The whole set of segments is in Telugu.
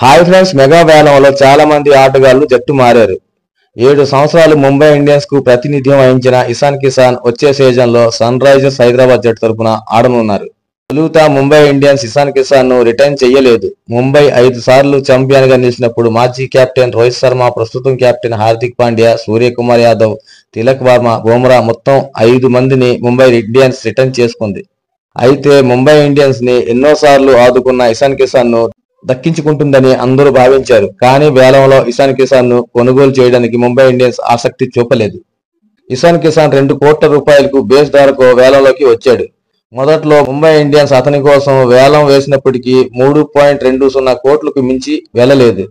హాయ్ ఫ్రెండ్స్, మెగా వేలంలో చాలా మంది ఆటగాళ్లు జట్టు మారారు. 7 సంవత్సరాలు ముంబై ఇండియన్స్ కు ప్రాతినిధ్యం వహించిన ఇషాన్ కిషాన్ వచ్చే సీజన్ లో సన్ రైజర్స్ హైదరాబాద్ జట్టు తరపున ఆడనున్నారు. తొలుత ముంబై ఇండియన్స్ ఇషాన్ కిషాన్ ను రిటైన్ చేయలేదు. ముంబై 5 సార్లు ఛాంపియన్ గా నిలిచినప్పుడు మాజీ కెప్టెన్ రోహిత్ శర్మ, ప్రస్తుతం కెప్టెన్ హార్దిక్ పాండ్యా, సూర్యకుమార్ యాదవ్, తిలక్ వర్మ, బుమ్రా మొత్తం 5 మందిని ముంబై ఇండియన్స్ రిటైన్ చేసుకుంది. అయితే ముంబై ఇండియన్స్ ని ఎన్నోసార్లు ఆదుకున్న ఇషాన్ కిషాన్ ను దక్కించుకుంటుందని అందరూ భావించారు. కానీ వేలంలో ఇషాన్ కిషాన్ ను కొనుగోలు చేయడానికి ముంబై ఇండియన్స్ ఆసక్తి చూపలేదు. ఇషాన్ కిషాన్ 2 కోట్ల రూపాయలకు బేస్ ధరకు వేలంలోకి వచ్చాడు. మొదట్లో ముంబై ఇండియన్స్ అతని కోసం వేలం వేసినప్పటికీ 3.20 కోట్లకు మించి వెళ్ళలేదు.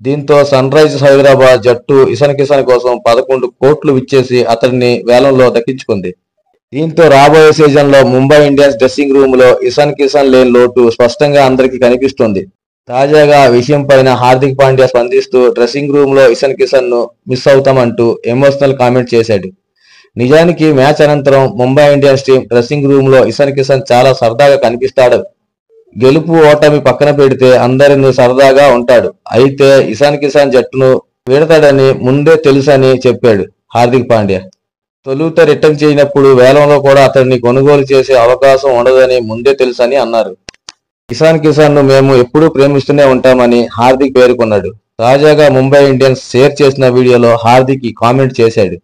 దీంతో సన్ రైజర్స్ హైదరాబాద్ జట్టు ఇషాన్ కిషాన్ కోసం 11 కోట్లు ఇచ్చేసి అతడిని వేలంలో దక్కించుకుంది. దీంతో రాబోయే సీజన్ లో ముంబై ఇండియన్స్ డ్రెస్సింగ్ రూమ్ లో ఇషాన్ కిషాన్ లేని లోటు స్పష్టంగా అందరికీ కనిపిస్తుంది. తాజాగా విషయం పైన హార్దిక్ పాండ్యా స్పందిస్తూ డ్రెస్సింగ్ రూమ్ లో ఇషాన్ కిషాన్ ను మిస్ అవుతామంటూ ఎమోషనల్ కామెంట్ చేశాడు. నిజానికి మ్యాచ్ అనంతరం Mumbai Indians team dressing room లో ఇషాన్ కిషాన్ చాలా సరదాగా కనిపిస్తాడు. గెలుపు ఓటమి పక్కన పెడితే అందరినీ సరదాగా ఉంటాడు. అయితే ఇషాన్ కిషాన్ జట్టును వీడతాడని ముందే తెలుసని చెప్పాడు హార్దిక్ పాండ్యా. తొలుత రిటర్న్ చేయనప్పుడు వేలంలో కూడా అతన్ని కొనుగోలు చేసే అవకాశం ఉండదని ముందే తెలుసని అన్నారు. ఇషాన్ కిషాన్ ను మేము ఎప్పుడూ ప్రేమిస్తూనే ఉంటామని హార్దిక్ పేర్కొన్నాడు. తాజాగా ముంబై ఇండియన్స్ షేర్ చేసిన వీడియోలో హార్దిక్ ఈ కామెంట్ చేశాడు.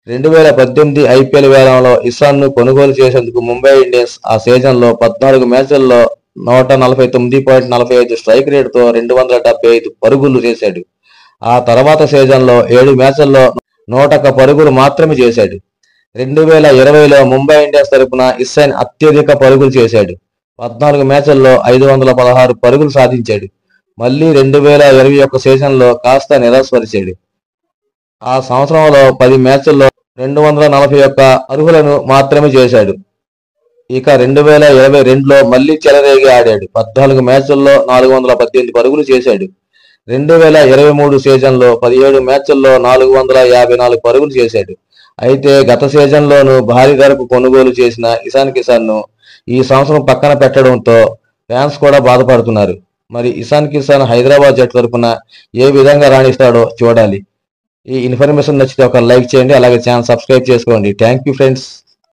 2018 ఐపీఎల్ వేలంలో ఇషాన్ ను కొనుగోలు చేసేందుకు ముంబై ఇండియన్స్ ఆ సీజన్లో 14 మ్యాచ్ల్లో 149.45 స్ట్రైక్ రేటుతో 275 పరుగులు చేశాడు. ఆ తర్వాత సీజన్లో 7 మ్యాచ్ల్లో 101 పరుగులు మాత్రమే చేశాడు. 2020లో ముంబై ఇండియన్స్ తరపున ఇషాన్ అత్యధిక పరుగులు చేశాడు. 14 మ్యాచ్ల్లో 516 పరుగులు సాధించాడు. మళ్లీ 2021 సీజన్లో కాస్త నిరాశపరిచాడు. ఆ సంవత్సరంలో 10 మ్యాచ్ల్లో 241 అర్హులను మాత్రమే చేశాడు. ఇక 2022లో మళ్లీ చెలరేగి ఆడాడు. 14 మ్యాచ్ల్లో 418 పరుగులు చేశాడు. 2023 సీజన్లో 17 మ్యాచ్ల్లో 454 పరుగులు చేశాడు. అయితే గత సీజన్లోనూ భారీ ధరకు కొనుగోలు చేసిన ఇషాన్ కిషాన్ ను ఈ సంవత్సరం పక్కన పెట్టడంతో ఫ్యాన్స్ కూడా బాధపడుతున్నారు. మరి ఇషాన్ కిషాన్ హైదరాబాద్ జట్టు తరపున ఏ విధంగా రాణిస్తాడో చూడాలి. ఈ ఇన్ఫర్మేషన్ నచ్చితే ఒక లైక్ చేయండి, అలాగే ఛానల్ సబ్స్క్రైబ్ చేసుకోండి. Thank you friends.